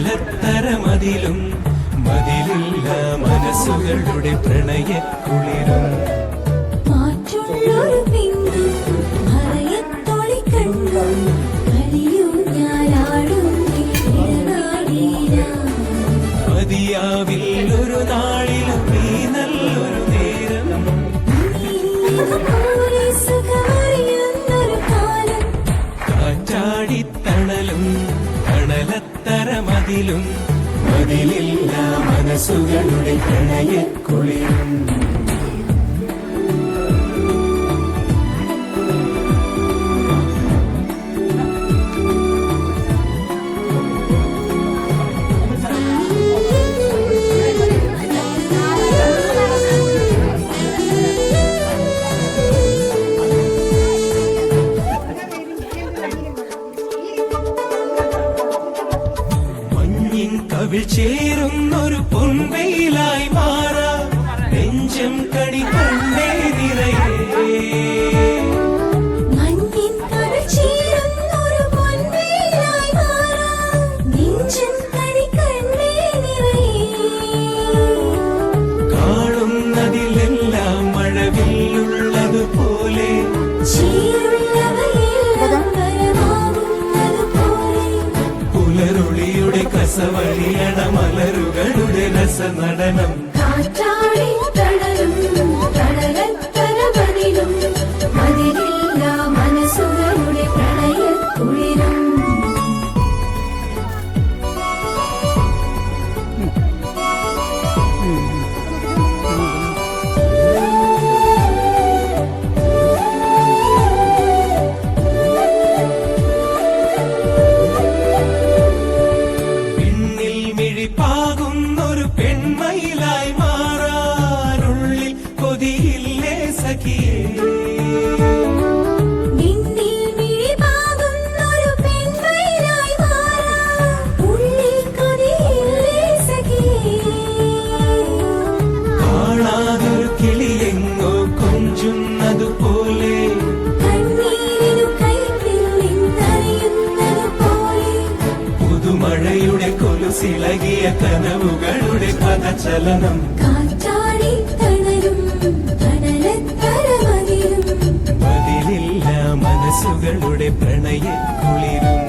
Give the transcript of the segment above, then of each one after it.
തണലത്തരമതിലും മതിലില്ല മനസ്സുകളുടെ പ്രണയക്കുളിരും മാറ്റുള്ളൊരു pin മറയത്തൊളി കണ്ടു കളിയൂ ഞാനാടും മതിയാവില്ലൊരു നാളിലും നീ നല്ലൊരു നേരം സുഖമറിയുന്നൊരു കാലം കാറ്റാടിത്തണലും തണലത്തരമതിലും മതിലില്ല മനസ്സുകളുടെ പ്രണയക്കുളിരും കവിൾ ചേരുന്നൊരു പൊൻവെയിലായി മാറാ നെഞ്ചം കടി കണ്ണേ നിറയേ മഞ്ഞിൻ കവിൾ ചേരുന്നൊരു പൊൻവെയിലായി മാറാ നെഞ്ചം കടി കണ്ണേ നിറയേ കാണുന്നതിലെല്ലാം മഴവില്ലുള്ളതുപോലെ പുലരുളിയുടെ കസവഴിയണ മലരുകളുടെ രസനടനം മനസ്സുകളുടെ പ്രണയക്കുളിരും പാകുന്നൊരു പെൺമയിലായി മാറാനുള്ളിൽ കൊതിയില്ലേ സഖിയേ കാണാതൊരു കിളിയെങ്ങോ കൊഞ്ചുന്നതുപോലെ പുതുമഴയുടെ കൊലുസിളകിയ കനവുകളുടെ പദചലനം മതിലില്ല മനസ്സുകളുടെ പ്രണയക്കുളിരും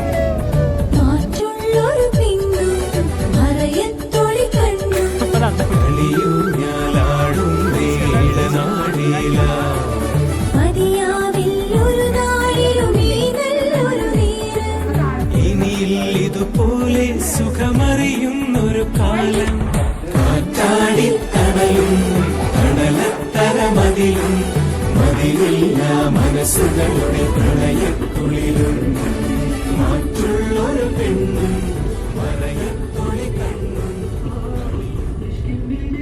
കളിയൂ ഞാലാടും വേളനാടില ഇനിയില്ലിതുപോലെ സുഖമറിയുന്നൊരു കാലം കാറ്റാടിത്തണലും തണലത്തരമതിലും മതിലില്ല മനസ്സുകളുടെ